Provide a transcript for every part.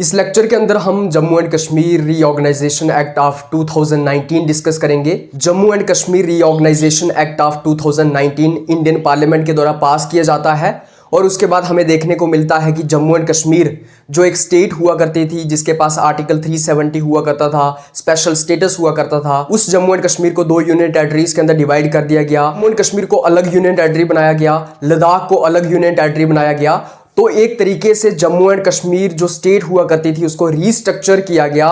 इस लेक्चर के अंदर हम Jammu and Kashmir reorganisation act of 2019 discuss करेंगे। Jammu and Kashmir reorganisation act of 2019 Indian parliament के द्वारा पास किया जाता है और उसके बाद हमें देखने को मिलता है कि जम्मू एंड कश्मीर जो एक स्टेट हुआ करती थी, जिसके पास आर्टिकल 370 हुआ करता था, स्पेशल स्टेटस हुआ करता था, उस जम्मू एंड कश्मीर को 2 यूनियन टेरिटरीज के अंदर डिवाइड कर दिया गया। जम्मू एंड कश्मीर को अलग यूनियन टेरिटरी बनाया गया, लद्दाख को अलग यूनियन टेरिटरी बनाया गया। तो एक तरीके से जम्मू एंड कश्मीर जो स्टेट हुआ करती थी उसको रीस्ट्रक्चर किया गया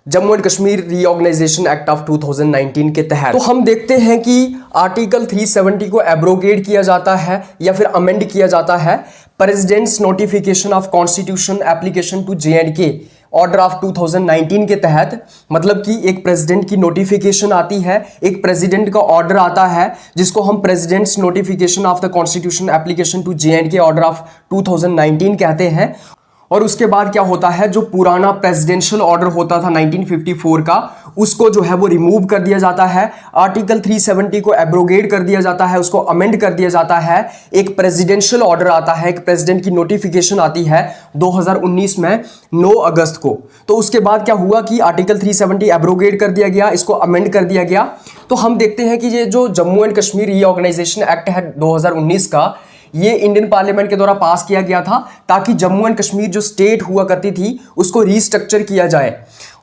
Jammu and Kashmir reorganisation act of 2019 के तहत। तो हम देखते हैं कि आर्टिकल 370 को एब्रोगेट किया जाता है या फिर अमेंड किया जाता है president's notification of constitution application to J&K order of 2019 के तहत। मतलब कि एक प्रेसिडेंट की नोटिफिकेशन आती है, एक प्रेसिडेंट का ऑर्डर आता है जिसको हम president's notification of the constitution application to J&K order of 2019 कहते हैं। और उसके बाद क्या होता है, जो पुराना प्रेसिडेंशियल ऑर्डर होता था 1954 का, उसको जो है वो रिमूव कर दिया जाता है। आर्टिकल 370 को एब्रोगेट कर दिया जाता है, उसको अमेंड कर दिया जाता है। एक प्रेसिडेंशियल ऑर्डर आता है, एक प्रेसिडेंट की नोटिफिकेशन आती है 2019 में 9 अगस्त को। तो उसके बाद क्या हुआ कि आर्टिकल 370 एब्रोगेट कर दिया गया, इसको अमेंड कर दिया गया। तो हम देखते हैं कि ये जो Jammu and Kashmir reorganisation act है 2019 का, ये इंडियन पार्लियामेंट के द्वारा पास किया गया था ताकि जम्मू एंड कश्मीर जो स्टेट हुआ करती थी उसको रीस्ट्रक्चर किया जाए।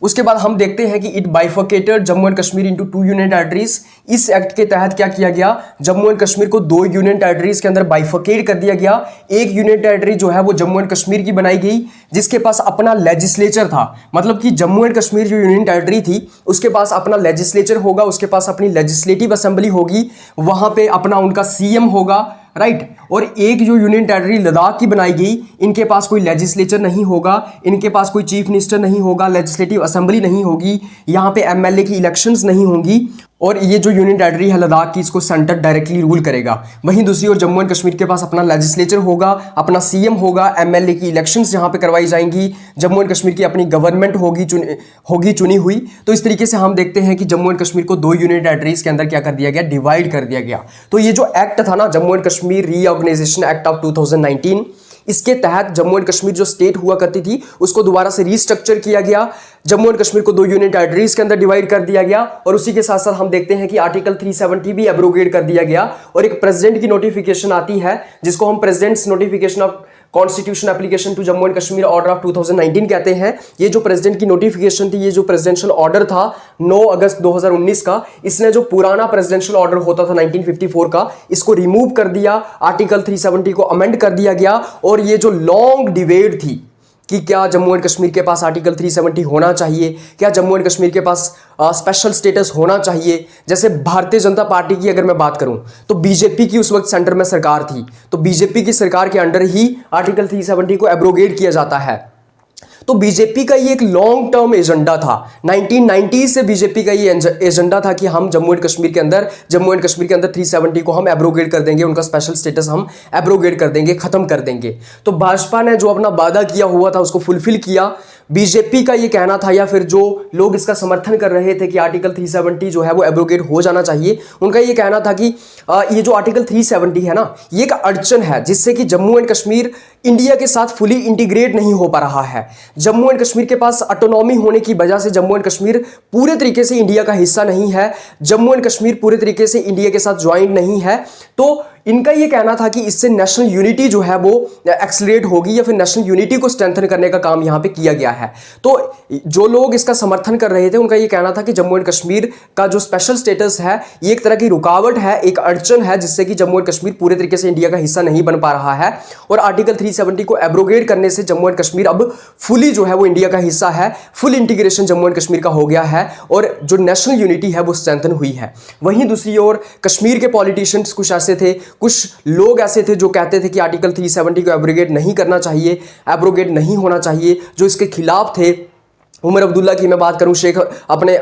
उसके बाद हम देखते हैं कि it bifurcated Jammu and Kashmir into 2 union territories. इस एक्ट के तहत क्या किया गया, जम्मू एंड कश्मीर को 2 यूनियन टेरिटरीज के अंदर बाइफर्केट कर दिया गया। एक यूनियन टेरिटरी जो है वो जम्मू एंड कश्मीर की बनाई गई, जिसके पास अपना लेजिस्लेचर था। मतलब कि जम्मू एंड कश्मीर जो यूनियन टेरिटरी थी उसके पास अपना लेजिस्लेचर होगा, उसके पास अपनी लेजिस्लेटिव असेंबली होगी, वहां पे अपना उनका CM होगा, राइट। और एक जो यूनियन टेरिटरी लद्दाख की बनाई गई, इनके पास कोई लेजिस्लेचर नहीं होगा, इनके पास कोई चीफ मिनिस्टर नहीं होगा, लेजिस्लेटिव असेंबली नहीं होगी, यहाँ पे MLA की इलेक्शंस नहीं होंगी। और ये जो यूनियन टेरिटरी है लद्दाख की, इसको सेंटर डायरेक्टली रूल करेगा। वहीं दूसरी ओर जम्मू एंड कश्मीर के पास अपना लेजिस्लेचर होगा, अपना CM होगा, MLA की इलेक्शंस यहाँ पे करवाई जाएंगी, जम्मू एंड कश्मीर की अपनी गवर्नमेंट होगी चुनी हुई। तो इस तरीके से हम देखते हैं कि जम्मू एंड कश्मीर को 2 यूनियन टेरिटरीज के अंदर क्या कर दिया गया, डिवाइड कर दिया गया। तो ये जो एक्ट था ना, Jammu and Kashmir reorganisation act of 2019, इसके तहत जम्मू एंड कश्मीर जो स्टेट हुआ करती थी उसको दोबारा से रीस्ट्रक्चर किया गया। जम्मू एंड कश्मीर को 2 यूनियन टेरिटरीज के अंदर डिवाइड कर दिया गया। और उसी के साथ साथ हम देखते हैं कि आर्टिकल 370 भी एब्रोगेट कर दिया गया और एक प्रेसिडेंट की नोटिफिकेशन आती है जिसको हम president's notification of constitution application to Jammu and Kashmir order of 2019 कहते हैं। ये जो प्रेसिडेंट की नोटिफिकेशन थी, ये जो प्रेसिडेंशियल ऑर्डर था 9 अगस्त 2019 का, इसने जो पुराना प्रेसिडेंशियल ऑर्डर होता था 1954 का, इसको रिमूव कर दिया, आर्टिकल 370 को अमेंड कर दिया गया। और ये जो लॉन्ग डिबेट थी कि क्या जम्मू एंड कश्मीर के पास आर्टिकल 370 होना चाहिए, क्या जम्मू एंड कश्मीर के पास स्पेशल स्टेटस होना चाहिए। जैसे भारतीय जनता पार्टी की अगर मैं बात करूं तो बीजेपी की उस वक्त सेंटर में सरकार थी, तो बीजेपी की सरकार के अंडर ही आर्टिकल 370 को एब्रोगेट किया जाता है। तो बीजेपी का ये एक लॉन्ग टर्म एजेंडा था, 1990 से बीजेपी का ये एजेंडा था कि हम जम्मू एंड कश्मीर के अंदर 370 को हम एब्रोगेट कर देंगे, उनका स्पेशल स्टेटस हम एब्रोगेट कर देंगे, खत्म कर देंगे। तो भाजपा ने जो अपना वादा किया हुआ था उसको फुलफिल किया। बीजेपी का ये कहना था, या फिर जो लोग इसका समर्थन कर रहे थे कि आर्टिकल 370 जो है वो एब्रोगेट हो जाना चाहिए, उनका ये कहना था कि ये जो आर्टिकल 370 है ना, ये एक अड़चन है जिससे कि जम्मू एंड कश्मीर इंडिया के साथ फुली इंटीग्रेट नहीं हो पा रहा है। जम्मू एंड कश्मीर के पास ऑटोनॉमी होने की वजह से जम्मू एंड कश्मीर पूरे तरीके से इंडिया का हिस्सा नहीं है, जम्मू एंड कश्मीर पूरे तरीके से इंडिया के साथ ज्वाइंट नहीं है। तो इनका ये कहना था कि इससे नेशनल यूनिटी जो है वो एक्सलेट होगी, या फिर नेशनल यूनिटी को स्ट्रेंथन करने का काम यहाँ पे किया गया है। तो जो लोग इसका समर्थन कर रहे थे उनका ये कहना था कि जम्मू एंड कश्मीर का जो स्पेशल स्टेटस है ये एक तरह की रुकावट है, एक अड़चन है, जिससे कि जम्मू एंड कश्मीर पूरे तरीके से इंडिया का हिस्सा नहीं बन पा रहा है। और आर्टिकल 370 को एब्रोगेट करने से जम्मू एंड कश्मीर अब फुली जो है वो इंडिया का हिस्सा है, full integration Jammu and Kashmir का हो गया है और जो नेशनल यूनिटी है वो स्ट्रेंथन हुई है। वहीं दूसरी ओर कश्मीर के पॉलिटिशियंस कुछ ऐसे थे, कुछ लोग ऐसे थे जो कहते थे कि आर्टिकल 370 को एब्रोगेट नहीं करना चाहिए, एब्रोगेट नहीं होना चाहिए, जो इसके खिलाफ थे। उमर अब्दुल्ला की मैं बात करूं,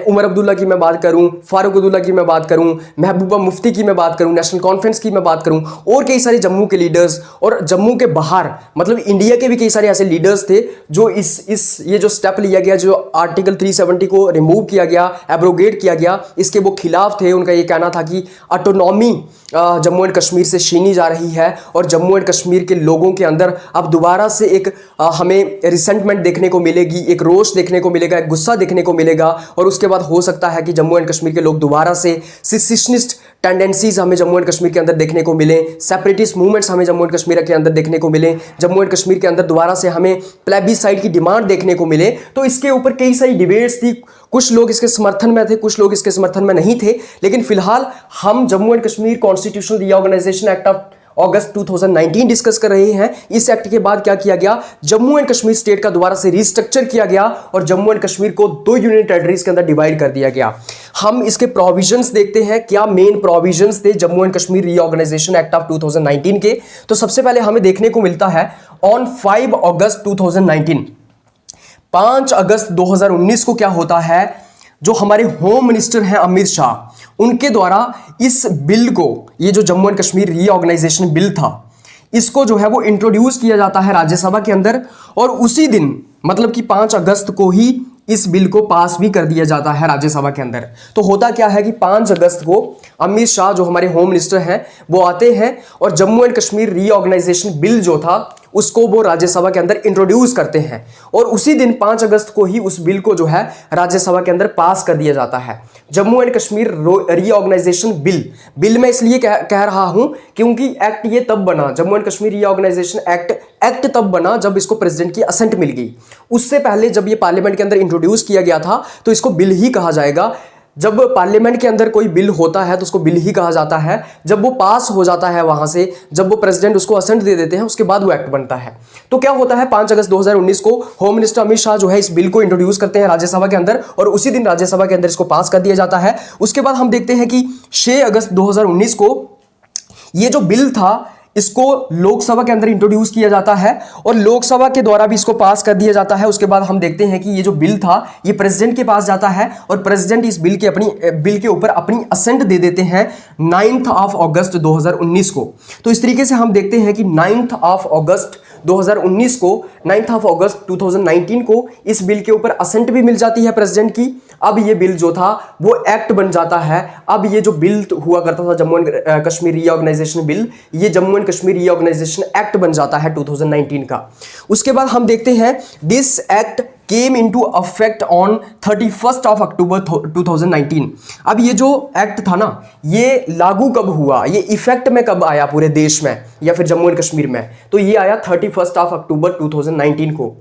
उमर अब्दुल्ला की मैं बात करूं, फारूक अब्दुल्ला की मैं बात करूं, महबूबा मुफ्ती की मैं बात करूं, नेशनल कॉन्फ्रेंस की मैं बात करूं, और कई सारे जम्मू के लीडर्स, और जम्मू के बाहर मतलब इंडिया के भी कई सारे ऐसे लीडर्स थे जो ये जो स्टेप लिया गया, जो आर्टिकल 370 को रिमूव किया गया, एब्रोगेट किया गया, इसके वो खिलाफ थे। उनका ये कहना था कि ऑटोनॉमी जम्मू एंड कश्मीर से छीनी जा रही है और जम्मू एंड कश्मीर के लोगों के अंदर अब दोबारा से एक हमें रिसेंटमेंट देखने को मिलेगी, एक रोष देखने को मिलेगा, एक गुस्सा देखने को मिलेगा, और उसके बाद हो सकता है कि जम्मू एंड कश्मीर के लोग दोबारा से सिसेशनिस्ट टेंडेंसीज हमें जम्मू एंड कश्मीर के अंदर देखने को मिले, सेपरेटिस्ट मूवमेंट्स हमें जम्मू एंड कश्मीर के अंदर देखने को मिले, जम्मू एंड कश्मीर के अंदर दोबारा से हमें प्लेबिसाइड की डिमांड देखने को मिले। तो इसके ऊपर कई सारी डिबेट्स थी, कुछ लोग इसके समर्थन में थे, कुछ लोग इसके समर्थन में नहीं थे, लेकिन फिलहाल हम Jammu and Kashmir constitutional reorganisation act of August 2019 discuss कर रहे हैं। इस एक्ट के बाद क्या किया गया, जम्मू एंड कश्मीर स्टेट का दोबारा से रिस्ट्रक्चर किया गया और जम्मू एंड कश्मीर को 2 यूनियन टेरिटरीज के अंदर डिवाइड कर दिया गया। हम इसके प्रोविजंस देखते हैं, क्या मेन प्रोविजंस थे Jammu and Kashmir reorganisation act of 2019 के। तो सबसे पहले हमें देखने को मिलता है ऑन 5 अगस्त 2019, 5 अगस्त 2019 को क्या होता है, जो हमारे होम मिनिस्टर हैं अमित शाह, उनके द्वारा इस बिल को, ये जो Jammu and Kashmir reorganisation bill था, इसको जो है वो इंट्रोड्यूस किया जाता है राज्यसभा के अंदर, और उसी दिन मतलब कि 5 अगस्त को ही इस बिल को पास भी कर दिया जाता है राज्यसभा के अंदर। तो होता क्या है कि 5 अगस्त को अमित शाह जो हमारे होम मिनिस्टर हैं वो आते हैं और Jammu and Kashmir reorganisation bill जो था उसको वो राज्यसभा के अंदर इंट्रोड्यूस करते हैं, और उसी दिन 5 अगस्त को ही उस बिल को जो है राज्यसभा के अंदर पास कर दिया जाता है। Jammu and Kashmir reorganisation bill मैं इसलिए कह रहा हूं क्योंकि एक्ट ये तब बना, Jammu and Kashmir reorganisation act तब बना जब इसको प्रेसिडेंट की असेंट मिल गई। उससे पहले जब ये पार्लियामेंट के अंदर इंट्रोड्यूस किया गया था तो इसको बिल ही कहा जाएगा। जब पार्लियामेंट के अंदर कोई बिल होता है तो उसको बिल ही कहा जाता है। जब वो पास हो जाता है वहां से, जब वो प्रेसिडेंट उसको असेंट दे देते हैं, उसके बाद वो एक्ट बनता है। तो क्या होता है, 5 अगस्त 2019 को होम मिनिस्टर अमित शाह जो है इस बिल को इंट्रोड्यूस करते हैं राज्यसभा के अंदर, और उसी दिन राज्यसभा के अंदर इसको पास कर दिया जाता है। उसके बाद हम देखते हैं कि 6 अगस्त 2019 को ये जो बिल था इसको लोकसभा के अंदर इंट्रोड्यूस किया जाता है और लोकसभा के द्वारा भी इसको पास कर दिया जाता है। उसके बाद हम देखते हैं कि ये जो बिल था ये प्रेसिडेंट के पास जाता है और प्रेसिडेंट इस बिल के ऊपर अपनी असेंट दे देते हैं 9 अगस्त 2019 को। तो इस तरीके से हम देखते हैं कि 9 अगस्त 2019 को, 9 अगस्त 2019 को इस बिल के ऊपर असेंट भी मिल जाती है प्रेसिडेंट की। अब ये बिल जो था वो एक्ट बन जाता है। अब ये जो बिल हुआ करता था Jammu and Kashmir reorganisation bill, ये Jammu and Kashmir reorganisation act बन जाता है 2019 का। उसके बाद हम देखते हैं this act came into affect on 31 अक्टूबर 2019। अब ये जो एक्ट था ना, ये लागू कब हुआ, ये इफेक्ट में कब आया पूरे देश में या फिर जम्मू एंड कश्मीर में, तो ये आया 31 अक्टूबर 2019 को।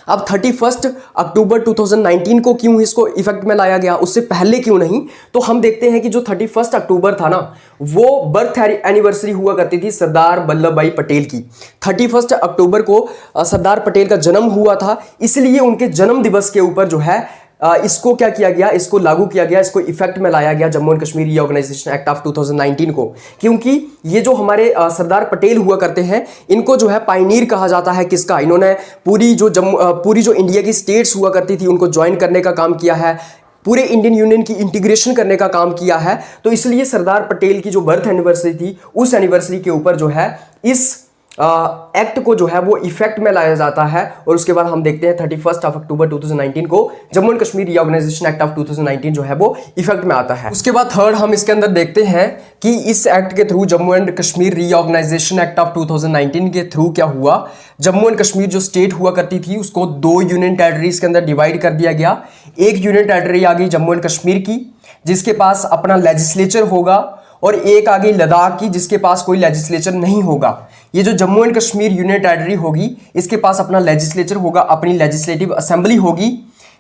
अब 31 अक्टूबर 2019 को क्यों इसको इफेक्ट में लाया गया, उससे पहले क्यों नहीं, तो हम देखते हैं कि जो 31 अक्टूबर था ना, वो बर्थ एनिवर्सरी हुआ करती थी सरदार वल्लभ भाई पटेल की। 31 अक्टूबर को सरदार पटेल का जन्म हुआ था, इसलिए उनके जन्म दिवस के ऊपर जो है इसको क्या किया गया, इसको लागू किया गया, इसको इफेक्ट में लाया गया Jammu and Kashmir reorganisation act of 2019 को। क्योंकि ये जो हमारे सरदार पटेल हुआ करते हैं, इनको जो है पायनीर कहा जाता है। किसका, इन्होंने पूरी जो इंडिया की स्टेट्स हुआ करती थी उनको ज्वाइन करने का काम किया है, पूरे इंडियन यूनियन की इंटीग्रेशन करने का काम किया है। तो इसलिए सरदार पटेल की जो बर्थ एनिवर्सरी थी, उस एनिवर्सरी के ऊपर जो है इस एक्ट को जो है वो इफेक्ट में लाया जाता है। और उसके बाद हम देखते हैं 31 अक्टूबर 2019 को Jammu and Kashmir reorganisation act of 2019 जो है वो इफेक्ट में आता है। उसके बाद थर्ड हम इसके अंदर देखते हैं कि इस एक्ट के through Jammu and Kashmir reorganisation act of 2019 के थ्रू क्या हुआ, जम्मू एंड कश्मीर जो स्टेट हुआ करती थी उसको 2 यूनियन टेरिटरीज के अंदर डिवाइड कर दिया गया। एक यूनियन टेरिटरी आ गई जम्मू एंड कश्मीर की, जिसके पास अपना लेजिस्लेचर होगा, और एक आ गई लद्दाख की, जिसके पास कोई लेजिस्लेचर नहीं होगा। ये जो Jammu and Kashmir union territory होगी, इसके पास अपना लेजिस्लेचर होगा, अपनी लेजिस्लेटिव असेंबली होगी।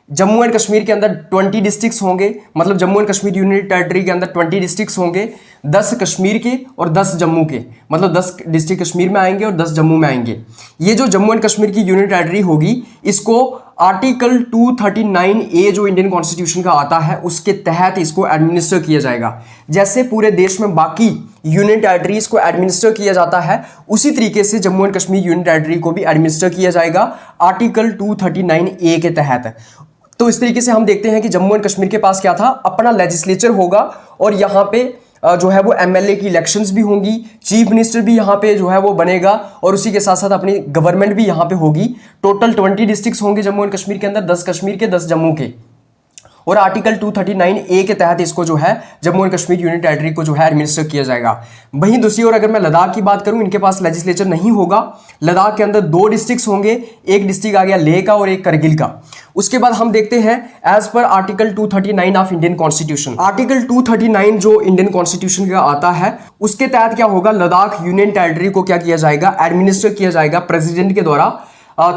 जम्मू एंड कश्मीर के अंदर 20 डिस्ट्रिक्ट्स होंगे, मतलब Jammu and Kashmir union territory के अंदर 20 डिस्ट्रिक्ट्स होंगे, 10 कश्मीर के और 10 जम्मू के, मतलब 10 डिस्ट्रिक्ट कश्मीर में आएंगे और 10 जम्मू में आएंगे। ये जो जम्मू एंड कश्मीर की यूनियन टेरिटरी होगी, इसको आर्टिकल 239A जो इंडियन कॉन्स्टिट्यूशन का आता है उसके तहत इसको एडमिनिस्टर किया जाएगा। जैसे पूरे देश में बाकी यूनियन टेरिटरीज को एडमिनिस्टर किया जाता है, उसी तरीके से Jammu and Kashmir union territory को भी एडमिनिस्टर किया जाएगा आर्टिकल 239A के तहत। तो इस तरीके से हम देखते हैं कि जम्मू एंड कश्मीर के पास क्या था, अपना लेजिस्लेचर होगा और यहाँ पे जो है वो एमएलए की इलेक्शंस भी होंगी, चीफ मिनिस्टर भी यहाँ पे जो है वो बनेगा और उसी के साथ साथ अपनी गवर्नमेंट भी यहाँ पे होगी। टोटल 20 डिस्ट्रिक्ट्स होंगे जम्मू एंड कश्मीर के अंदर, 10 कश्मीर के 10 जम्मू के, और आर्टिकल 239A के तहत इसको जो है Jammu and Kashmir union territory को जो है एडमिनिस्टर किया जाएगा। वहीं दूसरी ओर अगर मैं लद्दाख की बात करूं, इनके पास लेजिस्लेचर नहीं होगा। लद्दाख के अंदर 2 डिस्ट्रिक्ट्स होंगे, एक डिस्ट्रिक्ट आ गया लेह का और एक करगिल का। उसके बाद हम देखते हैं as per article 239 of Indian constitution, article 239 जो इंडियन कॉन्स्टिट्यूशन का आता है उसके तहत क्या होगा, लद्दाख यूनियन टेरिटरी को क्या किया जाएगा, एडमिनिस्टर किया जाएगा प्रेसिडेंट के द्वारा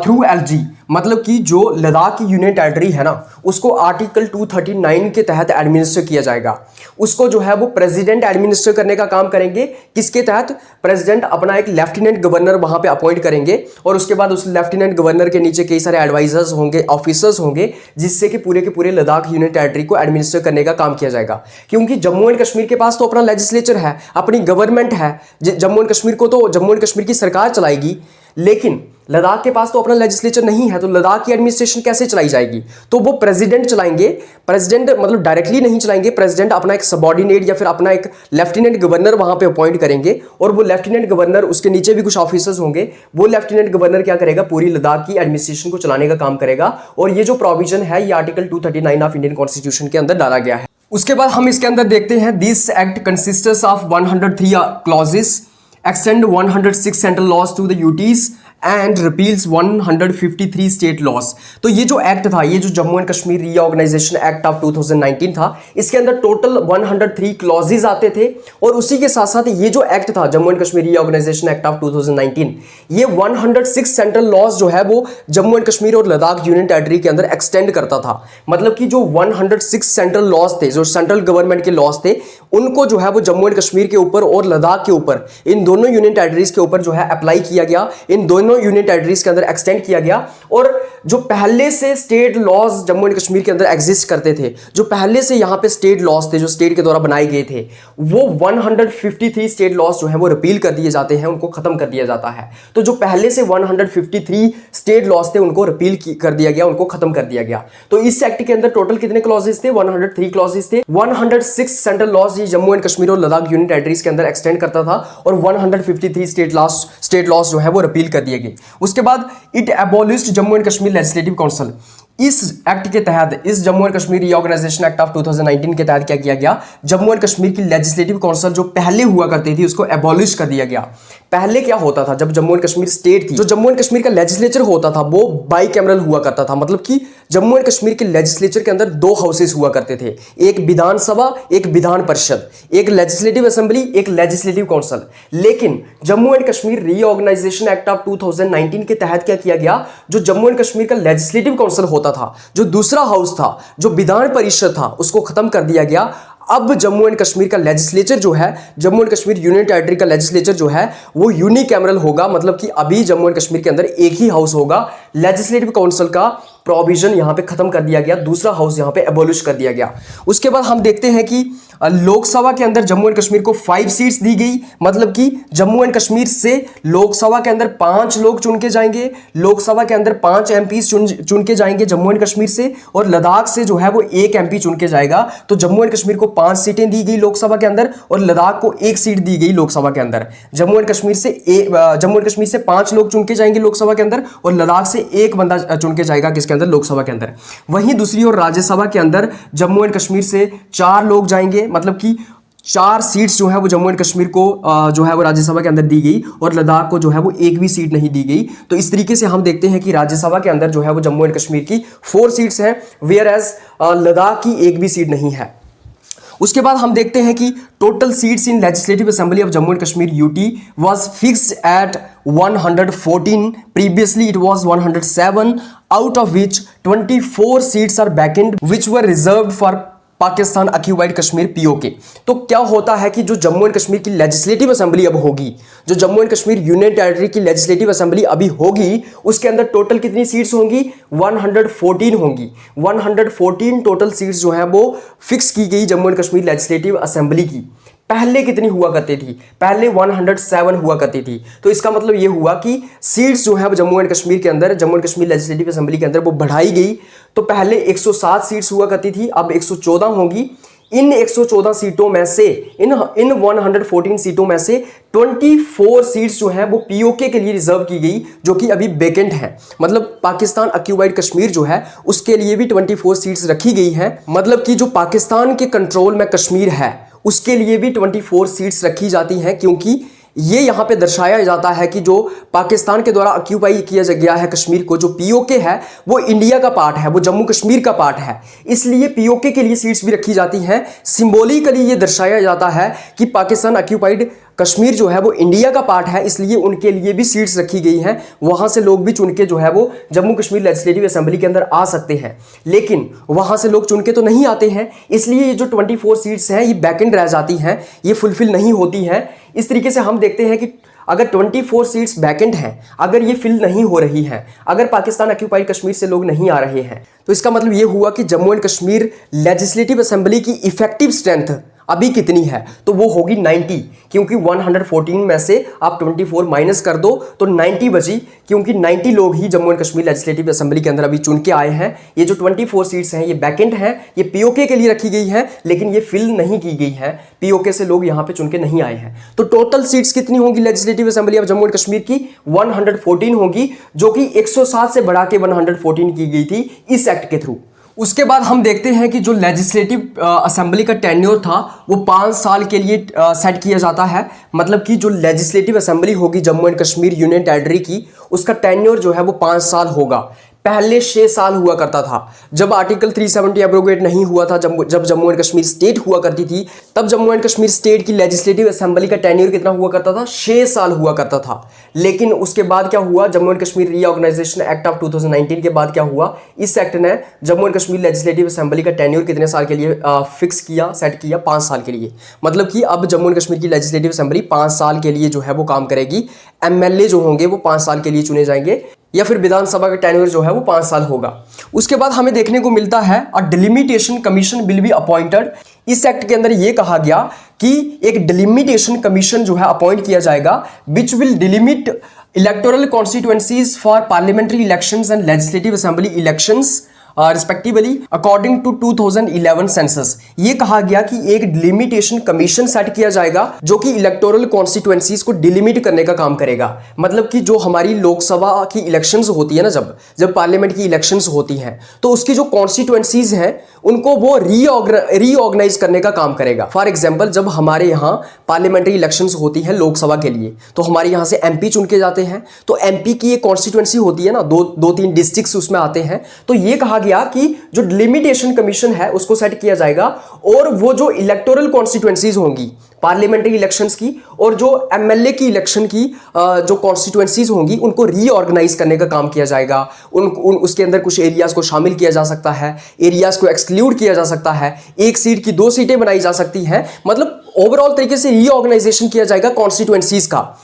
थ्रू एलजी। मतलब कि जो लद्दाख की यूनियन टेरिटरी है ना, उसको आर्टिकल 239 के तहत एडमिनिस्टर किया जाएगा। उसको जो है वो प्रेसिडेंट एडमिनिस्टर करने का काम करेंगे। किसके तहत, प्रेसिडेंट अपना एक लेफ्टिनेंट गवर्नर वहां पे अपॉइंट करेंगे और उसके बाद उस लेफ्टिनेंट गवर्नर के नीचे कई सारे एडवाइजर्स होंगे, ऑफिसर्स होंगे, जिससे कि पूरे के पूरे लद्दाख यूनियन टेरिटरी को एडमिनिस्टर करने का काम किया जाएगा। क्योंकि जम्मू एंड कश्मीर के पास तो अपना लेजिस्लेचर है, अपनी गवर्नमेंट है। जम्मू एंड कश्मीर को तो जम्मू एंड कश्मीर की सरकार चलाएगी, लेकिन लद्दाख के पास तो अपना लेजिस्लेचर नहीं है, तो लद्दाख की एडमिनिस्ट्रेशन कैसे चलाई जाएगी, तो वो प्रेसिडेंट चलाएंगे। प्रेसिडेंट मतलब डायरेक्टली नहीं चलाएंगे, प्रेसिडेंट अपना एक सबऑर्डिनेट या फिर अपना एक लेफ्टिनेंट गवर्नर वहां पे अपॉइंट करेंगे और वो लेफ्टिनेंट गवर्नर, उसके नीचे भी कुछ ऑफिसर्स होंगे, वो लेफ्टिनेंट गवर्नर क्या करेगा, पूरी लद्दाख की एडमिनिस्ट्रेशन को चलाने का काम करेगा। और ये जो प्रोविजन है ये आर्टिकल 239 ऑफ इंडियन कॉन्स्टिट्यूशन के अंदर डाला गया है। उसके बाद हम इसके अंदर देखते हैं, this act consists of 103 clauses, extend 106 central laws to the UTs and repeals 153 state laws. तो ये जो एक्ट था, ये जो Jammu and Kashmir reorganisation act of 2019 था, इसके अंदर टोटल 103 क्लॉजेज आते थे और उसी के साथ साथ ये जो एक्ट था Jammu and Kashmir reorganisation act of 2019, ये 106 सेंट्रल लॉज जो है वो जम्मू एंड कश्मीर और लद्दाख यूनियन टेरिटरी के अंदर एक्सटेंड करता था। मतलब कि जो 106 सेंट्रल लॉज थे, जो सेंट्रल गवर्नमेंट के लॉज थे, उनको जो है वो जम्मू एंड कश्मीर के ऊपर और लद्दाख के ऊपर, इन दोनों यूनियन टेरिटरीज के ऊपर जो है अप्लाई किया गया, इन दोनों यूनियन टेरिटरीज के अंदर एक्सटेंड किया गया। और जो पहले से state laws Jammu and Kashmir के अंदर एग्जिस्ट करते थे, जो पहले से यहां पे स्टेट लॉज थे, जो स्टेट के द्वारा बनाए गए थे, वो 153 स्टेट लॉज जो है वो रिपील कर दिए जाते हैं, उनको खत्म कर दिया जाता है। तो जो पहले से 153 स्टेट लॉज थे उनको रिपील कर दिया गया, उनको खत्म कर दिया गया। तो इस एक्ट के अंदर टोटल कितने क्लॉजेस थे? 103 क्लॉजेस थे। 106 सेंट्रल लॉज ये जम्मू एंड कश्मीर और लद्दाख यूनियन टेरिटरीज के अंदर एक्सटेंड करता था और 153 स्टेट लॉज जो है वो रिपील कर दिए गए। उसके बाद it abolished Jammu and Kashmir legislative council. इस एक्ट के तहत, इस Jammu and Kashmir reorganisation act of 2019 के तहत क्या किया गया, जम्मू एंड कश्मीर की लेजिस्लेटिव काउंसिल जो पहले हुआ करती थी उसको एबॉलिश कर दिया गया। पहले क्या होता था, जब जम्मू एंड कश्मीर स्टेट थी, जो जम्मू एंड कश्मीर का लेजिस्लेचर होता था वो बाई कैमरल हुआ करता था। मतलब कि जम्मू एंड कश्मीर के लेजिस्लेचर के अंदर 2 हाउसेस हुआ करते थे, एक विधानसभा, एक विधान परिषद, एक लेजिस्लेटिव असेंबली, एक लेजिस्लेटिव काउंसिल। लेकिन Jammu and Kashmir reorganisation act of 2019 के तहत क्या किया गया, जो जम्मू एंड कश्मीर का लेजिस्लेटिव काउंसिल होता था, जो दूसरा हाउस था, जो विधान परिषद था, उसको खत्म कर दिया गया। अब जम्मू एंड कश्मीर का लेजिस्लेचर जो है, Jammu and Kashmir union territory का लेजिस्लेचर जो है वो यूनिकैमरल होगा। मतलब कि अभी जम्मू एंड कश्मीर के अंदर एक ही हाउस होगा। लेजिस्लेटिव काउंसिल का प्रोविजन यहां पे खत्म कर दिया गया, दूसरा हाउस यहां पे एबॉलिश कर दिया गया। उसके बाद हम देखते हैं कि लोकसभा के अंदर जम्मू एंड कश्मीर को 5 सीट्स दी गई। मतलब कि जम्मू एंड कश्मीर से लोकसभा के अंदर 5 लोग चुन के जाएंगे, लोकसभा के अंदर 5 एमपी चुन के जाएंगे जम्मू एंड कश्मीर से, और लद्दाख से जो है वो 1 एमपी चुन के जाएगा। तो जम्मू एंड कश्मीर को 5 सीटें दी गई लोकसभा के अंदर और लद्दाख को 1 सीट दी गई लोकसभा के अंदर। जम्मू एंड कश्मीर से 5 लोग चुन के जाएंगे लोकसभा के अंदर और लद्दाख से 1 बंदा चुन के जाएगा किसके अंदर, लोकसभा के अंदर। वहीं दूसरी ओर राज्यसभा के अंदर जम्मू एंड कश्मीर से 4 लोग जाएंगे। मतलब कि 4 सीट्स जो है वो जम्मू एंड कश्मीर को जो है वो राज्यसभा के अंदर दी गई और लद्दाख को जो है वो 1 भी सीट नहीं दी गई। तो इस तरीके से हम देखते हैं कि राज्यसभा के अंदर जो है वो जम्मू एंड कश्मीर की 4 सीट्स हैं, वेयर एज लद्दाख की 1 भी सीट नहीं है। उसके बाद हम देखते हैं कि total seats in legislative assembly of Jammu and Kashmir UT was fixed at 114, previously it was 107, out of which 24 seats are vacant which were reserved for Pakistan occupied Kashmir POK. तो क्या होता है कि जो जम्मू एंड कश्मीर की लेजिस्लेटिव असेंबली अब होगी, जो Jammu and Kashmir union territory की लेजिस्लेटिव असेंबली अभी होगी, उसके अंदर टोटल कितनी सीट्स होंगी? 114 होंगी। 114 टोटल सीट्स जो है वो फिक्स की गई Jammu and Kashmir legislative assembly की। पहले कितनी हुआ करती थी, पहले 107 हुआ करती थी। तो इसका मतलब ये हुआ कि सीट्स जो है वो जम्मू एंड कश्मीर के अंदर, Jammu and Kashmir legislative assembly के अंदर वो बढ़ाई गई। तो पहले 107 सीट्स हुआ करती थी, अब 114 होंगी। इन 114 सीटों में से, इन 114 सीटों में से 24 सीट्स जो है वो पीओके के लिए रिजर्व की गई, जो कि अभी वेकेंट है। मतलब पाकिस्तान ऑक्यूपाइड कश्मीर जो है उसके लिए भी 24 सीट्स रखी गई हैं। मतलब कि जो पाकिस्तान के कंट्रोल में कश्मीर है उसके लिए भी 24 सीट्स रखी जाती हैं, क्योंकि ये यहाँ पे दर्शाया जाता है कि जो पाकिस्तान के द्वारा ऑक्यूपाई किया गया है कश्मीर को, जो पीओके है वो इंडिया का पार्ट है, वो जम्मू कश्मीर का पार्ट है, इसलिए पीओके के लिए सीट्स भी रखी जाती हैं। सिंबॉलिकली ये दर्शाया जाता है कि पाकिस्तान ऑक्यूपाइड कश्मीर जो है वो इंडिया का पार्ट है, इसलिए उनके लिए भी सीट्स रखी गई हैं। वहां से लोग भी चुन के जो है वो जम्मू कश्मीर लेजिस्लेटिव असेंबली के अंदर आ सकते हैं, लेकिन वहां से लोग चुन के तो नहीं आते हैं, इसलिए ये जो 24 सीट्स हैं ये वैकेंट रह जाती हैं, ये फुलफिल नहीं होती हैं। इस तरीके से हम देखते हैं कि अगर 24 सीट्स वैकेंट हैं, अगर ये फिल नहीं हो रही हैं, अगर पाकिस्तान ऑक्यूपाइड कश्मीर से लोग नहीं आ रहे हैं, तो इसका मतलब ये हुआ कि Jammu and Kashmir legislative assembly की इफेक्टिव स्ट्रेंथ अभी कितनी है, तो वो होगी 90, क्योंकि 114 में से आप 24 माइनस कर दो तो 90 बची, क्योंकि 90 लोग ही Jammu and Kashmir legislative assembly के अंदर अभी चुन के आए हैं। ये जो 24 सीट्स हैं ये वैकेंट हैं, ये पीओके के लिए रखी गई हैं, लेकिन ये फिल नहीं की गई है, पीओके से लोग यहाँ पे चुन के नहीं आए हैं। तो टोटल सीट्स कितनी होंगी legislative assembly of Jammu and Kashmir की? 114 होगी, जो कि 107 से बढ़ा के 114 की गई थी इस एक्ट के थ्रू। उसके बाद हम देखते हैं कि जो लेजिस्लेटिव असेंबली का टेन्योर था वो 5 साल के लिए सेट किया जाता है। मतलब कि जो लेजिस्लेटिव असेंबली होगी Jammu and Kashmir union territory की, उसका टेन्योर जो है वो 5 साल होगा। पहले 6 साल हुआ करता था, जब आर्टिकल 370 एब्रोगेट नहीं हुआ था, जब जम्मू एंड कश्मीर स्टेट हुआ करती थी, तब जम्मू एंड कश्मीर स्टेट की लेजिस्लेटिव असेंबली का टेन्योर कितना हुआ करता था? 6 साल हुआ करता था। लेकिन उसके बाद क्या हुआ? Jammu and Kashmir reorganisation act of 2019 के बाद क्या हुआ? इस एक्ट ने Jammu and Kashmir legislative assembly का टेन्योर कितने साल के लिए फिक्स किया, सेट किया? 5 साल के लिए। मतलब कि अब जम्मू एंड कश्मीर की लेजिस्लेटिव असेंबली 5 साल के लिए जो है वो काम करेगी। एमएलए जो होंगे वो 5 साल के लिए चुने जाएंगे, या फिर विधानसभा का टेन्योर जो है वो 5 साल होगा। उसके बाद हमें देखने को मिलता है a delimitation commission will be appointed. इस एक्ट के अंदर ये कहा गया कि एक डिलिमिटेशन कमीशन जो है अपॉइंट किया जाएगा, which will delimit electoral constituencies for parliamentary elections and legislative assembly elections respectively according to 2011 census. ये कहा गया कि एक डिलिमिटेशन कमीशन सेट किया जाएगा जो कि इलेक्टोरल कॉन्स्टिट्यूएंसीज को डिलिमिट करने का काम करेगा। मतलब कि जो हमारी लोकसभा की इलेक्शंस होती है ना, जब पार्लियामेंट की इलेक्शंस होती हैं, तो उसकी जो कॉन्स्टिट्यूएंसीज हैं उनको वो रीऑर्गेनाइज करने का काम करेगा। फॉर एग्जाम्पल, जब हमारे यहाँ पार्लियामेंट्री इलेक्शंस होती है लोकसभा के लिए, तो हमारे यहाँ से एमपी चुन के जाते हैं, तो एमपी की एक कॉन्स्टिट्यूएंसी होती है ना, 2-3 डिस्ट्रिक्ट्स उसमें आते हैं। तो ये कहा गया कि जो डिलिमिटेशन कमीशन है उसको सेट किया जाएगा, और वो जो इलेक्टोरल कॉन्स्टिट्यूएंसीज होंगी पार्लियामेंट्री इलेक्शंस की, और जो एमएलए की इलेक्शन की जो कॉन्स्टिट्यूएंसीज होंगी, उनको रीऑर्गेनाइज करने का काम किया जाएगा। उसके अंदर कुछ एरियाज को शामिल किया जा सकता है, एरियाज को एक्सक्लूड किया जा सकता है, एक सीट की 2 सीटें बनाई जा सकती हैं। मतलब ओवरऑल तरीके से रीऑर्गेनाइजेशन किया जाएगा कॉन्स्टिट्यूएंसीज का,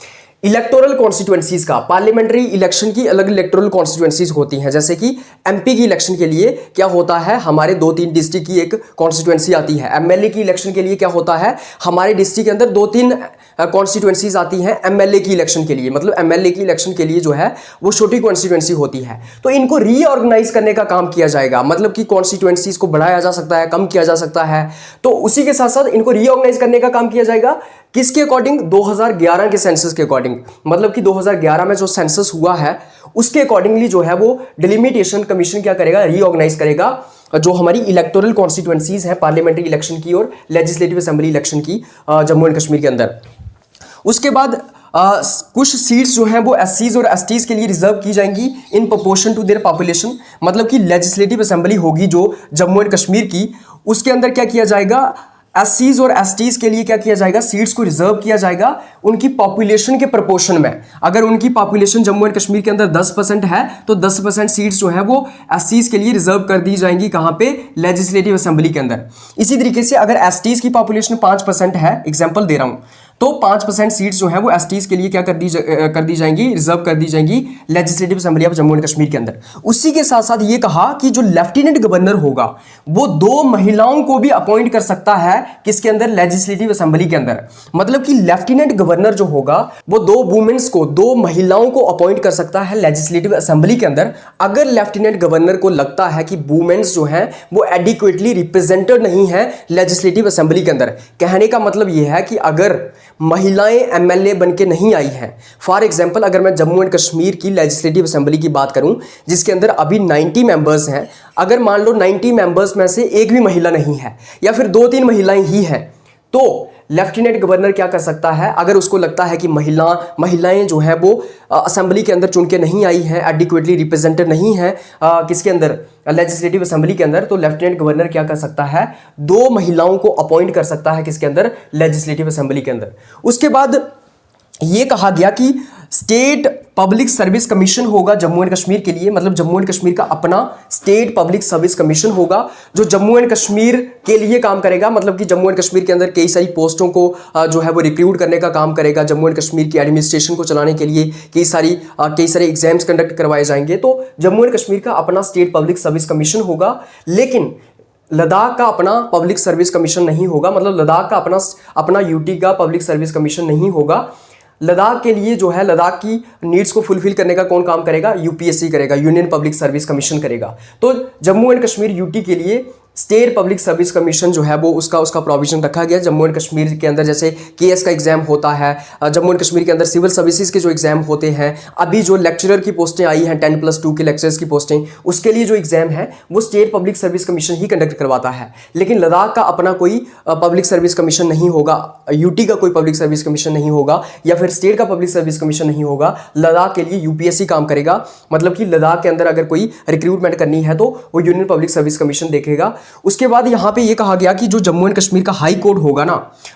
इलेक्टोरल कॉन्स्टिट्यूएंसीज का। पार्लियामेंट्री इलेक्शन की अलग इलेक्टोरल कॉन्स्टिट्यूएंसीज होती हैं, जैसे कि एमपी की इलेक्शन के लिए क्या होता है, हमारे 2-3 डिस्ट्रिक्ट की एक कॉन्स्टिट्यूएंसी आती है। एमएलए की इलेक्शन के लिए क्या होता है, हमारे डिस्ट्रिक्ट के अंदर 2-3 कॉन्स्टिट्यूएंसीज आती हैं एमएलए की इलेक्शन के लिए। मतलब एमएलए की इलेक्शन के लिए जो है वो छोटी कॉन्स्टिट्यूएंसी होती है। तो इनको रीऑर्गेनाइज करने का काम किया जाएगा। मतलब कि कॉन्स्टिट्यूएंसीज को बढ़ाया जा सकता है, कम किया जा सकता है, तो उसी के साथ साथ इनको रीऑर्गेनाइज करने का काम किया जाएगा। किसके अकॉर्डिंग? 2011 के सेंसस के अकॉर्डिंग। मतलब कि 2011 में जो सेंसस हुआ है उसके अकॉर्डिंगली जो है वो डिलिमिटेशन कमीशन क्या करेगा? रीऑर्गेनाइज करेगा जो हमारी इलेक्टोरल कॉन्स्टिट्यूएंसीज हैं पार्लियामेंट्री इलेक्शन की और लेजिस्लेटिव असेंबली इलेक्शन की जम्मू एंड कश्मीर के अंदर। उसके बाद कुछ सीट्स जो हैं वो एससीज और एसटीज के लिए रिजर्व की जाएंगी in proportion to their population. मतलब कि लेजिस्लेटिव असेंबली होगी जो जम्मू एंड कश्मीर की, उसके अंदर क्या किया जाएगा? एससीज और एसटीज के लिए क्या किया जाएगा? सीट्स को रिजर्व किया जाएगा उनकी पॉपुलेशन के प्रोपोर्शन में। अगर उनकी पॉपुलेशन जम्मू एंड कश्मीर के अंदर 10% है तो 10% सीट्स जो है वो एससीज के लिए रिजर्व कर दी जाएंगी। कहां पे? लेजिस्लेटिव असेंबली के अंदर। इसी तरीके से अगर एसटीज की पॉपुलेशन 5% है, एग्जांपल दे रहा हूं, तो 5% सीट्स जो है वो एसटीज के लिए क्या कर दी जाएंगी, रिजर्व कर दी जाएंगी legislative assembly of Jammu and Kashmir के अंदर। उसी के साथ साथ ये कहा कि जो लेफ्टिनेंट गवर्नर होगा वो 2 महिलाओं को भी अपॉइंट कर सकता है किसके अंदर, लेजिस्लेटिव असेंबली के अंदर। मतलब कि लेफ्टिनेंट गवर्नर जो होगा वो 2 वुमेन्स को, 2 महिलाओं को अपॉइंट कर सकता है लेजिस्लेटिव असेंबली के अंदर, अगर लेफ्टिनेंट गवर्नर को लगता है कि वुमेन्स जो हैं वो एडिक्वेटली रिप्रेजेंटेड नहीं है लेजिस्लेटिव असेंबली के अंदर। कहने का मतलब ये है कि अगर महिलाएं एमएलए बन के नहीं आई हैं, फॉर एग्जांपल अगर मैं जम्मू एंड कश्मीर की लेजिस्लेटिव असेंबली की बात करूं जिसके अंदर अभी 90 मेंबर्स हैं, अगर मान लो 90 मेंबर्स में से एक भी महिला नहीं है या फिर 2-3 महिलाएं ही हैं, तो लेफ्टिनेंट गवर्नर क्या कर सकता है, अगर उसको लगता है कि महिलाएं जो है वो असेंबली के अंदर चुन के नहीं आई हैं, एडिक्वेटली रिप्रेजेंटेड नहीं है किसके अंदर, लेजिस्लेटिव असेंबली के अंदर, तो लेफ्टिनेंट गवर्नर क्या कर सकता है, 2 महिलाओं को अपॉइंट कर सकता है किसके अंदर, लेजिस्लेटिव असेंबली के अंदर। उसके बाद ये कहा गया कि स्टेट पब्लिक सर्विस कमीशन होगा जम्मू एंड कश्मीर के लिए, मतलब जम्मू एंड कश्मीर का अपना स्टेट पब्लिक सर्विस कमीशन होगा जो जम्मू एंड कश्मीर के लिए काम करेगा। मतलब कि जम्मू एंड कश्मीर के अंदर कई सारी पोस्टों को जो है वो रिक्रूट करने का काम करेगा, जम्मू एंड कश्मीर की एडमिनिस्ट्रेशन को चलाने के लिए कई सारे एग्जाम्स कंडक्ट करवाए जाएंगे। तो जम्मू एंड कश्मीर का अपना स्टेट पब्लिक सर्विस कमीशन होगा, लेकिन लद्दाख का अपना पब्लिक सर्विस कमीशन नहीं होगा। मतलब लद्दाख का अपना यूटी का पब्लिक सर्विस कमीशन नहीं होगा। लद्दाख के लिए जो है लद्दाख की नीड्स को फुलफिल करने का कौन काम करेगा, यूपीएससी करेगा, यूनियन पब्लिक सर्विस कमीशन करेगा। तो जम्मू एंड कश्मीर यूटी के लिए स्टेट पब्लिक सर्विस कमीशन जो है वो उसका प्रोविजन रखा गया। जम्मू एंड कश्मीर के अंदर जैसे केएस का एग्जाम होता है, जम्मू एंड कश्मीर के अंदर सिविल सर्विसेज के जो एग्जाम होते हैं, अभी जो लेक्चरर की पोस्टें आई हैं 10+2 के लेक्चरर्स की पोस्टें, उसके लिए जो एग्जाम है वो स्टेट पब्लिक सर्विस कमीशन ही कंडक्ट करवाता है। लेकिन लद्दाख का अपना कोई पब्लिक सर्विस कमीशन नहीं होगा, यूटी का कोई पब्लिक सर्विस कमीशन नहीं होगा, या फिर स्टेट का पब्लिक सर्विस कमीशन नहीं होगा। लद्दाख के लिए यूपीएससी काम करेगा। मतलब कि लद्दाख के अंदर अगर कोई रिक्रूटमेंट करनी है तो वो यूनियन पब्लिक सर्विस कमीशन देखेगा। उसके बाद यहां पे ये कहा गया कि जो जम्मू एंड कश्मीर का हाई कोर्ट होगा ना,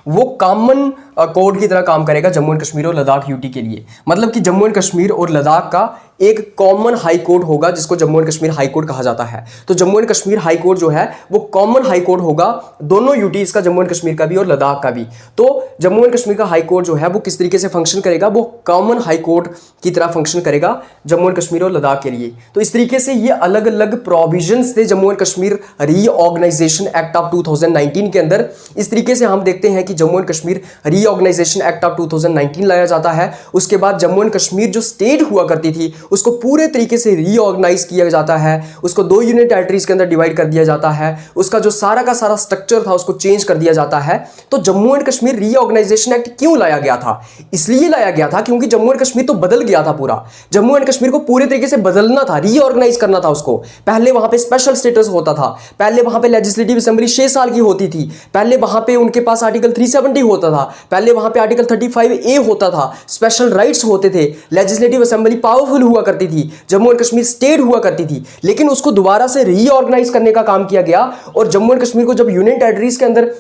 वो कॉमन कोर्ट की तरह काम करेगा जम्मू एंड कश्मीर और लद्दाख यूटी के लिए। मतलब कि जम्मू एंड कश्मीर और लद्दाख का एक कॉमन हाई कोर्ट होगा जिसको Jammu and Kashmir high court कहा जाता है। तो Jammu and Kashmir high court जो है वो कॉमन हाई कोर्ट होगा दोनों यूटीज का, जम्मू एंड कश्मीर का भी और लद्दाख का भी। तो जम्मू एंड कश्मीर का हाई कोर्ट जो है वो किस तरीके से फंक्शन करेगा, वो कॉमन हाई कोर्ट की तरह फंक्शन करेगा जम्मू एंड कश्मीर और लद्दाख के लिए। तो इस तरीके से ये अलग अलग प्रोविजंस थे Jammu and Kashmir reorganisation act of 2019 के अंदर। इस तरीके से हम देखते हैं कि Jammu and Kashmir reorganisation act of 2019 लाया जाता है। उसके बाद जम्मू एंड कश्मीर जो स्टेट हुआ करती थी उसको पूरे तरीके से रीऑर्गेनाइज किया जाता है, उसको 2 यूनियन टेरिटरीज के अंदर डिवाइड कर दिया जाता है, उसका जो सारा का सारा स्ट्रक्चर था उसको चेंज कर दिया जाता है। तो Jammu and Kashmir reorganisation act क्यों लाया गया था, इसलिए लाया गया था क्योंकि जम्मू एंड कश्मीर तो बदल गया था पूरा। जम्मू एंड कश्मीर को पूरे तरीके से बदलना था, रीऑर्गेनाइज करना था उसको। पहले वहां पे स्पेशल स्टेटस होता था, पहले वहां पे लेजिस्लेटिव असेंबली 6 साल की होती थी, पहले वहां पे उनके पास आर्टिकल 370 होता था, पहले वहां पे आर्टिकल 35A होता था, स्पेशल राइट्स होते थे, लेजिस्लेटिव असेंबली पावरफुल हुआ करती थी, जम्मू एंड कश्मीर स्टेट हुआ करती थी। लेकिन उसको दोबारा से रीऑर्गेनाइज करने का काम किया गया और जम्मू एंड कश्मीर को जब यूनियन टेरिटरीज के अंदर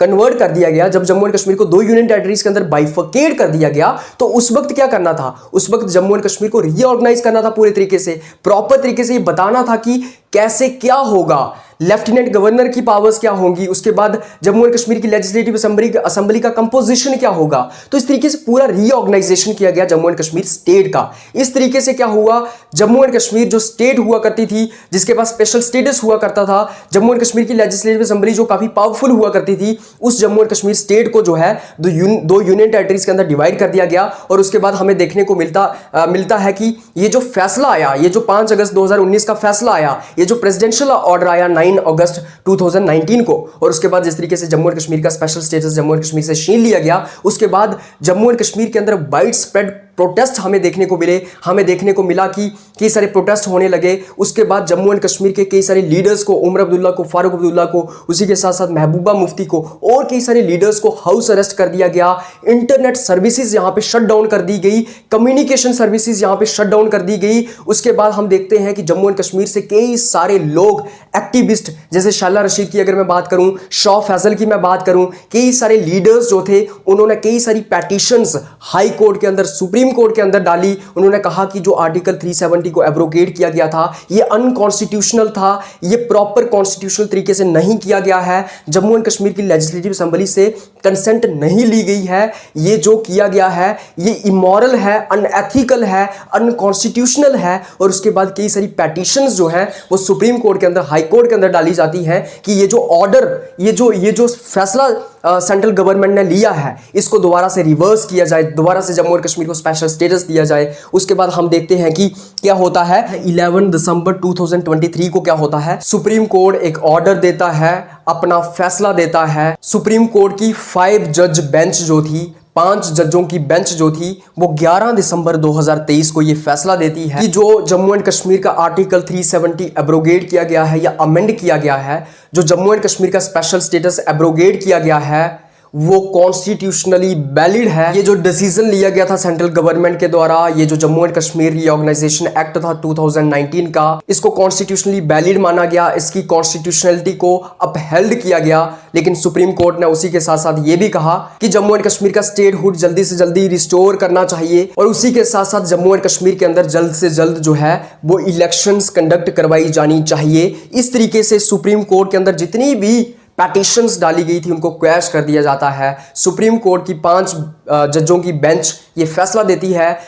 कन्वर्ट कर दिया गया, जब जम्मू एंड कश्मीर को 2 यूनियन टेरिटरीज के अंदर बाइफर्केट कर दिया गया, तो उस वक्त क्या करना था, उस वक्त जम्मू एंड कश्मीर को रीऑर्गेनाइज करना था पूरे तरीके से, प्रॉपर तरीके से ये बताना था कि कैसे क्या होगा, लेफ्टिनेंट गवर्नर की पावर्स क्या होंगी, उसके बाद जम्मू एंड कश्मीर की लेजिस्लेटिव असेंबली का कंपोजिशन क्या होगा। तो इस तरीके से पूरा रीऑर्गेनाइजेशन किया गया जम्मू एंड कश्मीर स्टेट का। इस तरीके से क्या हुआ, जम्मू एंड कश्मीर जो स्टेट हुआ करती थी, जिसके पास स्पेशल स्टेटस हुआ करता था, जम्मू एंड कश्मीर की लेजिस्लेटिव असेंबली जो काफी पावरफुल हुआ करती थी, उस जम्मू एंड कश्मीर स्टेट को जो है 2 यूनियन टेरिटरीज के अंदर डिवाइड कर दिया गया। और उसके बाद हमें देखने को मिलता है कि ये जो फैसला आया, ये जो 5 अगस्त 2019 का फैसला आया, ये जो प्रेसिडेंशियल ऑर्डर आया 9 अगस्त 2019 को, और उसके बाद जिस तरीके से जम्मू एंड कश्मीर का special status Jammu and Kashmir से छीन लिया गया, उसके बाद जम्मू एंड कश्मीर के अंदर वाइड स्प्रेड प्रोटेस्ट हमें देखने को मिला कि कई सारे प्रोटेस्ट होने लगे। उसके बाद जम्मू एंड कश्मीर के कई सारे लीडर्स को, उमर अब्दुल्ला को, फारूक अब्दुल्ला को, उसी के साथ साथ महबूबा मुफ्ती को और कई सारे लीडर्स को हाउस अरेस्ट कर दिया गया। इंटरनेट सर्विसेज यहां पे शट डाउन कर दी गई, कम्युनिकेशन सर्विसेज यहां पे शट डाउन कर दी गई। उसके बाद हम देखते हैं कि जम्मू एंड कश्मीर से कई सारे लोग एक्टिविस्ट, जैसे शाला रशीद की अगर मैं बात करूं, शाह फैसल की मैं बात करूं, कई सारे लीडर्स जो थे उन्होंने कई सारी पैटिशंस हाई कोर्ट के अंदर, सुप्रीम सुप्रीम कोर्ट के अंदर डाली। उन्होंने कहा कि जो आर्टिकल 370 को एब्रोगेट किया गया था ये अनकॉन्स्टिट्यूशनल था, ये प्रॉपर कॉन्स्टिट्यूशनल तरीके से नहीं किया गया है, जम्मू एंड कश्मीर की लेजिस्लेटिव असेंबली से कंसेंट नहीं ली गई है, ये जो किया गया है ये इमोरल है, अनएथिकल है, अनकॉन्स्टिट्यूशनल है। और उसके बाद कई सारी पेटिशंस जो हैं वो सुप्रीम कोर्ट के अंदर, हाई कोर्ट के अंदर डाली जाती हैं कि ये जो ऑर्डर, ये जो फैसला सेंट्रल गवर्नमेंट ने लिया है इसको दोबारा से रिवर्स किया जाए, दोबारा से जम्मू और कश्मीर को स्पेशल स्टेटस दिया जाए। उसके बाद हम देखते हैं कि क्या होता है। 11 दिसंबर 2023 को क्या होता है, सुप्रीम कोर्ट एक ऑर्डर देता है, अपना फैसला देता है। सुप्रीम कोर्ट की 5 जज बेंच जो थी, 5 जजों की बेंच जो थी वो 11 दिसंबर 2023 को ये फैसला देती है कि जो जम्मू एंड कश्मीर का आर्टिकल 370 एब्रोगेट किया गया है या अमेंड किया गया है, जो जम्मू एंड कश्मीर का स्पेशल स्टेटस एब्रोगेट किया गया है वो कॉन्स्टिट्यूशनली वैलिड है। ये जो डिसीजन लिया गया था सेंट्रल गवर्नमेंट के द्वारा, ये जो Jammu and Kashmir reorganisation act था 2019 का, इसको कॉन्स्टिट्यूशनली वैलिड माना गया, इसकी कॉन्स्टिट्यूशनलिटी को अपहेल्ड किया गया। लेकिन सुप्रीम कोर्ट ने उसी के साथ साथ ये भी कहा कि जम्मू एंड कश्मीर का स्टेटहुड जल्दी से जल्दी रिस्टोर करना चाहिए और उसी के साथ साथ जम्मू एंड कश्मीर के अंदर जल्द से जल्द जो है वो इलेक्शंस कंडक्ट करवाई जानी चाहिए। इस तरीके से सुप्रीम कोर्ट के अंदर जितनी भी पेटिशंस डाली गई थी उनको क्वैश कर दिया जाता है। सुप्रीम कोर्ट की 5 जजों की बेंच ये फैसला देती है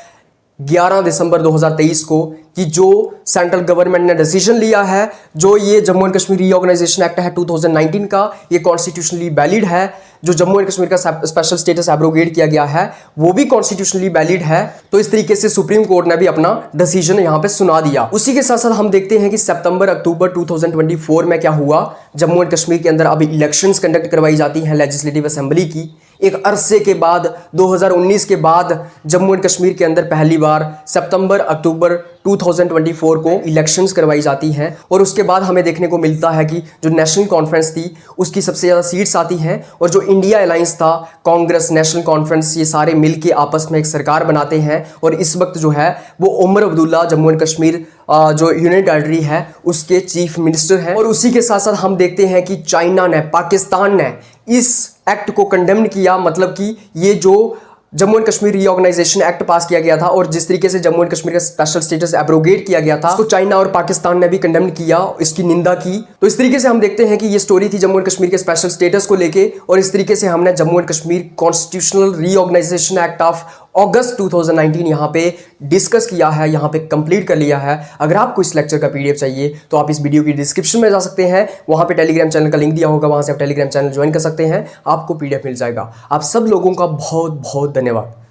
11 दिसंबर 2023 को कि जो सेंट्रल गवर्नमेंट ने डिसीजन लिया है, जो ये Jammu and Kashmir reorganisation act है 2019 का, ये कॉन्स्टिट्यूशनली वैलिड है। जो जम्मू एंड कश्मीर का स्पेशल स्टेटस एब्रोगेट किया गया है वो भी कॉन्स्टिट्यूशनली वैलिड है। तो इस तरीके से सुप्रीम कोर्ट ने भी अपना डिसीजन यहाँ पे सुना दिया। उसी के साथ साथ हम देखते हैं कि सितंबर अक्टूबर 2024 में क्या हुआ। जम्मू एंड कश्मीर के अंदर अब इलेक्शंस कंडक्ट करवाई जाती हैं लेजिस्लेटिव असेंबली की। एक अरसे के बाद 2019 के बाद जम्मू एंड कश्मीर के अंदर पहली बार सितंबर अक्टूबर 2024 को इलेक्शंस करवाई जाती हैं और उसके बाद हमें देखने को मिलता है कि जो नेशनल कॉन्फ्रेंस थी उसकी सबसे ज़्यादा सीट्स आती हैं और जो इंडिया अलायंस था, कांग्रेस, नेशनल कॉन्फ्रेंस, ये सारे मिलके आपस में एक सरकार बनाते हैं। और इस वक्त जो है वो उमर अब्दुल्ला जम्मू एंड कश्मीर जो यूनियन टेरिटरी है उसके चीफ मिनिस्टर हैं। और उसी के साथ साथ हम देखते हैं कि चाइना ने, पाकिस्तान ने इस एक्ट को कंडेम किया। मतलब कि ये जो Jammu and Kashmir reorganisation act pass किया गया था और जिस तरीके से जम्मू एंड कश्मीर का स्पेशल स्टेटस एब्रोगेट किया गया था उसको चाइना और पाकिस्तान ने भी कंडेम किया, इसकी निंदा की। तो इस तरीके से हम देखते हैं कि ये स्टोरी थी जम्मू एंड कश्मीर के स्पेशल स्टेटस को लेके और इस तरीके से हमने Jammu and Kashmir constitutional reorganisation act of August 2019 यहाँ पे डिस्कस किया है, यहाँ पे कंप्लीट कर लिया है। अगर आपको इस लेक्चर का पीडीएफ चाहिए तो आप इस वीडियो की डिस्क्रिप्शन में जा सकते हैं, वहाँ पे टेलीग्राम चैनल का लिंक दिया होगा, वहाँ से आप टेलीग्राम चैनल ज्वाइन कर सकते हैं, आपको पीडीएफ मिल जाएगा। आप सब लोगों का बहुत बहुत धन्यवाद।